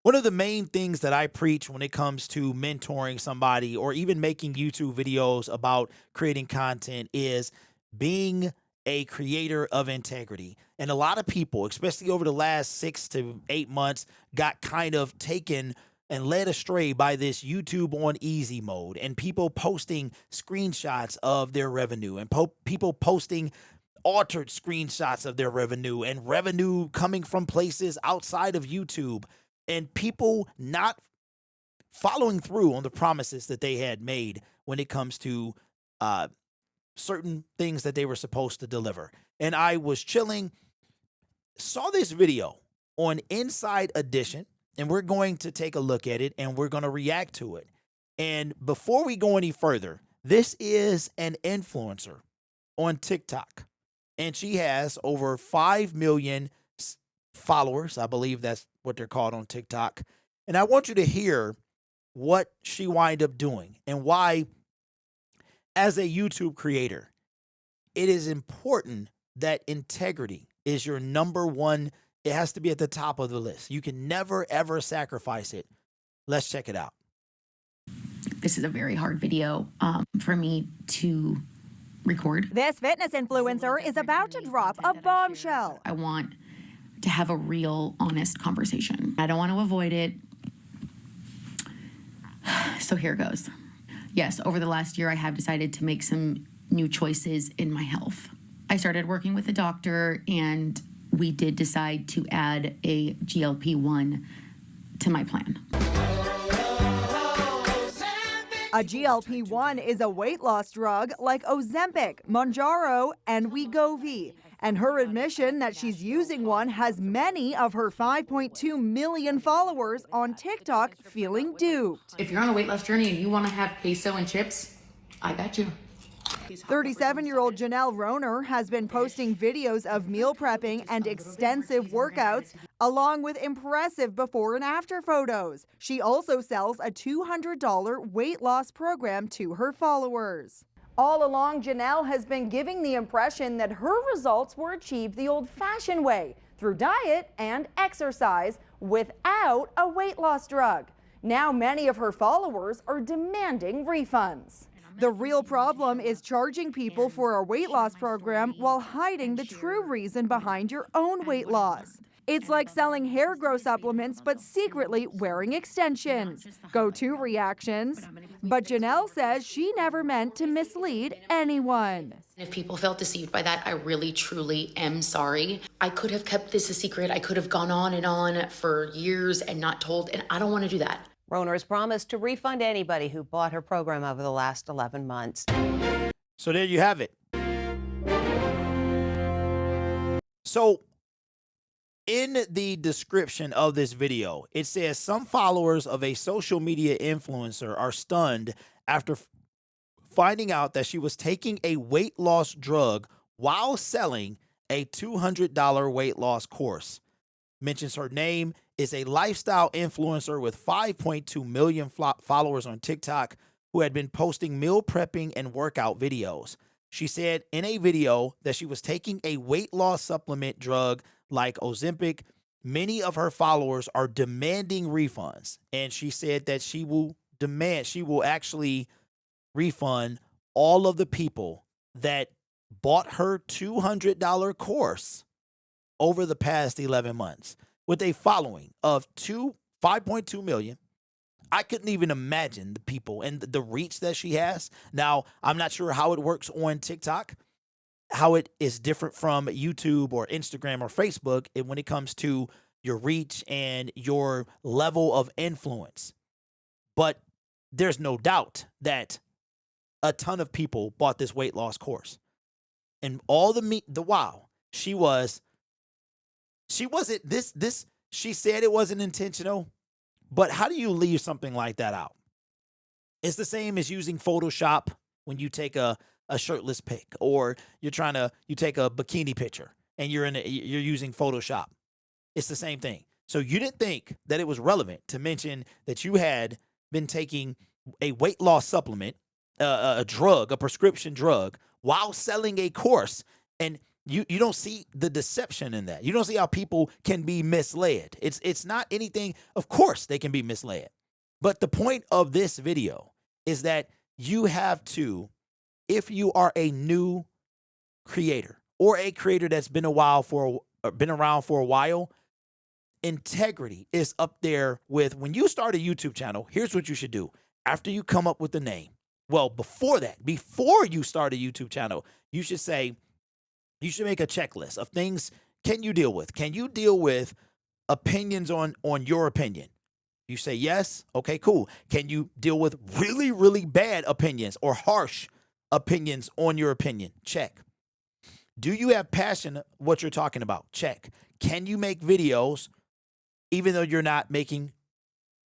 One of the main things that I preach when it comes to mentoring somebody or even making YouTube videos about creating content is being a creator of integrity. And a lot of people, especially over the last 6 to 8 months, got kind of taken and led astray by this YouTube on easy mode and people posting screenshots of their revenue and people posting altered screenshots of their revenue and revenue coming from places outside of YouTube and people not following through on the promises that they had made when it comes to uh, certain things that they were supposed to deliver. And I was chilling, saw this video on Inside Edition, and we're going to take a look at it and we're going to react to it. And before we go any further, this is an influencer on TikTok, and she has over 5 million followers. I believe that's what they're called on TikTok. And I want you to hear what she wind up doing and why, as a YouTube creator, it is important that integrity is your number one. It has to be at the top of the list. You can never, ever sacrifice it. Let's check it out. This is a very hard video for me to record. This fitness influencer is about to drop a bombshell. I want to have a real, honest conversation. I don't want to avoid it. So here goes. Yes, over the last year, I have decided to make some new choices in my health. I started working with a doctor, and we did decide to add a GLP-1 to my plan. A GLP-1 is a weight loss drug like Ozempic, Mounjaro, and Wegovy. And her admission that she's using one has many of her 5.2 million followers on TikTok feeling duped. If you're on a weight loss journey and you want to have queso and chips, I got you. 37-year-old Janelle Roner has been posting videos of meal prepping and extensive workouts, along with impressive before and after photos. She also sells a $200 weight loss program to her followers. All along, Janelle has been giving the impression that her results were achieved the old-fashioned way, through diet and exercise, without a weight loss drug. Now many of her followers are demanding refunds. The real problem is charging people for a weight loss program while hiding the true reason behind your own weight loss. It's like selling hair growth supplements but secretly wearing extensions. Go-to reactions. But Janelle says she never meant to mislead anyone. If people felt deceived by that, I really, truly am sorry. I could have kept this a secret. I could have gone on and on for years and not told, and I don't want to do that. Roner has promised to refund anybody who bought her program over the last 11 months. So there you have it. So in the description of this video, it says some followers of a social media influencer are stunned after finding out that she was taking a weight loss drug while selling a $200 weight loss course. Mentions her name is a lifestyle influencer with 5.2 million followers on TikTok who had been posting meal prepping and workout videos. She said in a video that she was taking a weight loss supplement drug like Ozempic. Many of her followers are demanding refunds, and she said that she will actually refund all of the people that bought her $200 course over the past 11 months with a following of 5.2 million. I couldn't even imagine the people and the reach that she has. Now, I'm not sure how it works on TikTok, how it is different from YouTube or Instagram or Facebook when it comes to your reach and your level of influence. But there's no doubt that a ton of people bought this weight loss course. And all the while, she said it wasn't intentional, but how do you leave something like that out? It's the same as using Photoshop when you take a shirtless pic, or you take a bikini picture and you're using Photoshop. It's the same thing. So you didn't think that it was relevant to mention that you had been taking a weight loss supplement, a prescription drug, while selling a course. And You don't see the deception in that. You don't see how people can be misled. It's not anything. Of course they can be misled. But the point of this video is that you have to, if you are a new creator or a creator that's been around for a while, integrity is up there with when you start a YouTube channel. Here's what you should do after you come up with the name. Well, before you start a YouTube channel, you should make a checklist of things can you deal with. Can you deal with opinions on your opinion? You say yes. Okay, cool. Can you deal with really, really bad opinions or harsh opinions on your opinion? Check. Do you have passion what you're talking about? Check. Can you make videos even though you're not making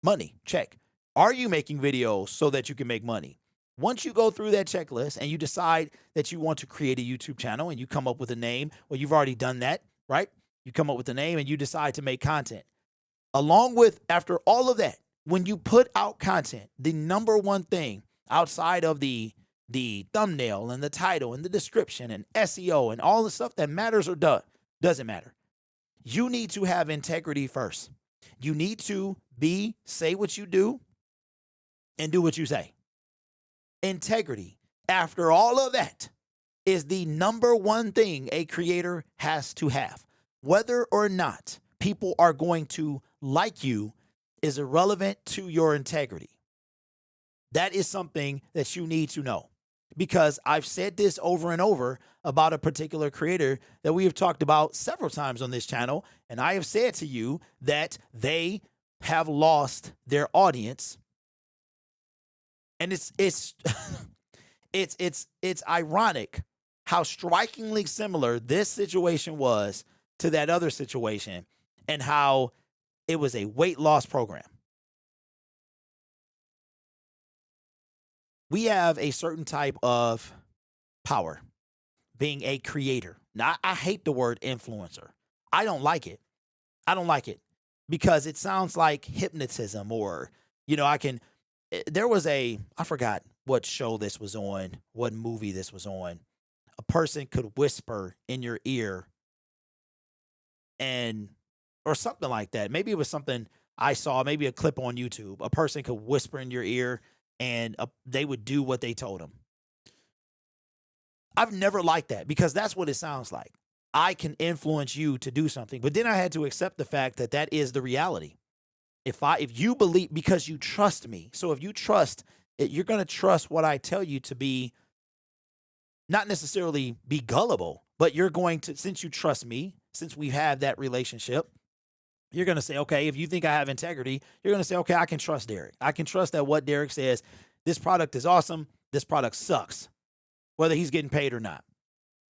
money? Check. Are you making videos so that you can make money? Once you go through that checklist and you decide that you want to create a YouTube channel and you come up with a name, well, you've already done that, right? You come up with a name and you decide to make content. Along with, after all of that, when you put out content, the number one thing outside of the thumbnail and the title and the description and SEO and all the stuff that matters or doesn't matter, you need to have integrity first. You need to say what you do and do what you say. Integrity, after all of that, is the number one thing a creator has to have. Whether or not people are going to like you is irrelevant to your integrity. That is something that you need to know, because I've said this over and over about a particular creator that we have talked about several times on this channel, and I have said to you that they have lost their audience. And it's ironic how strikingly similar this situation was to that other situation and how it was a weight loss program. We have a certain type of power being a creator. Now, I hate the word influencer. I don't like it. I don't like it because it sounds like hypnotism or, there was I forgot what show this was on, what movie this was on. A person could whisper in your ear or something like that. Maybe it was something I saw, maybe a clip on YouTube. A person could whisper in your ear and they would do what they told them. I've never liked that because that's what it sounds like. I can influence you to do something. But then I had to accept the fact that that is the reality. If you believe, because you trust me. So if you trust it, you're going to trust what I tell you to be, not necessarily be gullible, but you're going to, since you trust me, since we have that relationship, you're going to say, okay, if you think I have integrity, you're going to say, okay, I can trust Derek. I can trust that what Derek says, this product is awesome. This product sucks, whether he's getting paid or not,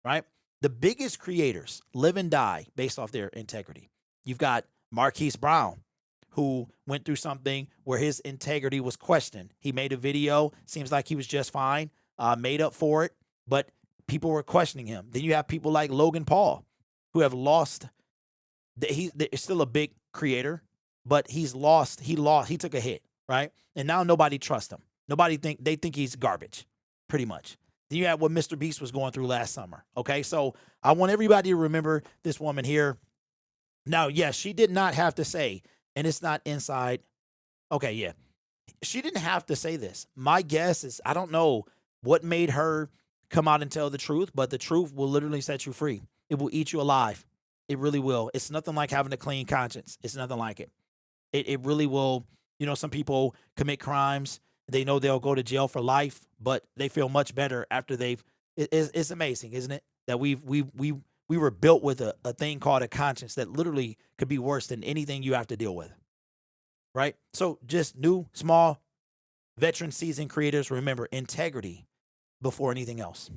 right? The biggest creators live and die based off their integrity. You've got Marquise Brown, who went through something where his integrity was questioned. He made a video, seems like he was just fine, made up for it, but people were questioning him. Then you have people like Logan Paul, who have lost. He's still a big creator, but he took a hit, right? And now nobody trusts him. They think he's garbage, pretty much. Then you have what Mr. Beast was going through last summer, okay? So I want everybody to remember this woman here. Now, yes, she did not have to say, and it's not inside. Okay, yeah. She didn't have to say this. My guess is, I don't know what made her come out and tell the truth, but the truth will literally set you free. It will eat you alive. It really will. It's nothing like having a clean conscience. It's nothing like it. It really will. Some people commit crimes. They know they'll go to jail for life, but they feel much better after it's amazing, isn't it? That we were built with a thing called a conscience that literally could be worse than anything you have to deal with, right? So just new, small, veteran, seasoned creators, remember integrity before anything else.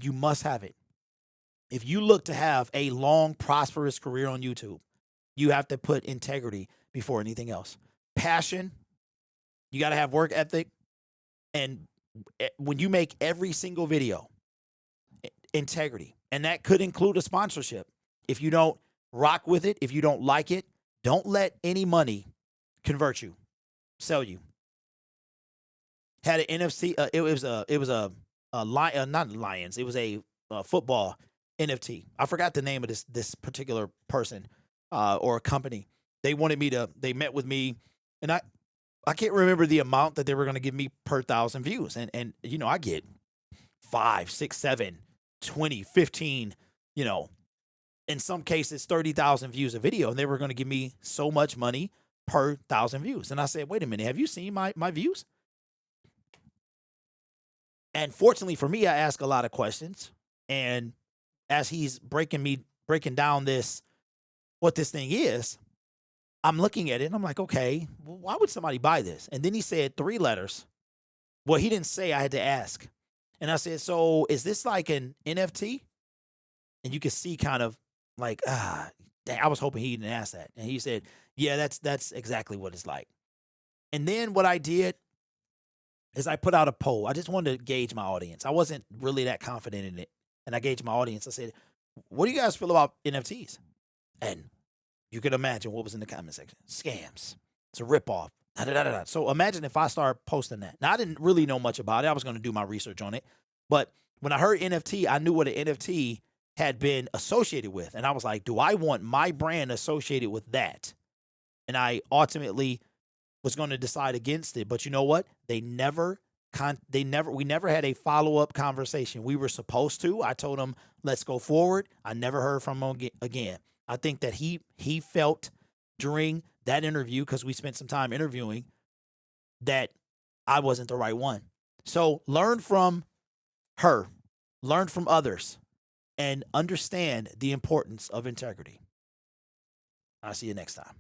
You must have it. If you look to have a long, prosperous career on YouTube, you have to put integrity before anything else. Passion, you got to have work ethic. And when you make every single video, integrity. And that could include a sponsorship. If you don't rock with it, if you don't like it, don't let any money convert you, sell you. Had an NFC. It was a not Lions. It was a football NFT. I forgot the name of this particular person or company. They met with me, and I can't remember the amount that they were going to give me per 1,000 views. And you know, I get 5, 6, 7, 20, 15, you know, in some cases 30,000 views a video, and they were going to give me so much money per 1,000 views. And I said, wait a minute, have you seen my views? And fortunately for me, I ask a lot of questions. And as he's breaking down what this thing is, I'm looking at it and I'm like, okay, well, why would somebody buy this? And then he said 3 letters. Well, he didn't say, I had to ask. And I said, so is this like an NFT? And you could see kind of like, dang, I was hoping he didn't ask that. And he said, yeah, that's exactly what it's like. And then what I did is I put out a poll. I just wanted to gauge my audience. I wasn't really that confident in it. And I gauged my audience. I said, what do you guys feel about NFTs? And you could imagine what was in the comment section. Scams. It's a ripoff. Da, da, da, da. So imagine if I start posting that. Now, I didn't really know much about it. I was going to do my research on it. But when I heard NFT, I knew what an NFT had been associated with. And I was like, do I want my brand associated with that? And I ultimately was going to decide against it. But you know what? We never had a follow-up conversation. We were supposed to. I told him, let's go forward. I never heard from him again. I think that he felt during that interview, because we spent some time interviewing, that I wasn't the right one. So learn from her, learn from others, and understand the importance of integrity. I'll see you next time.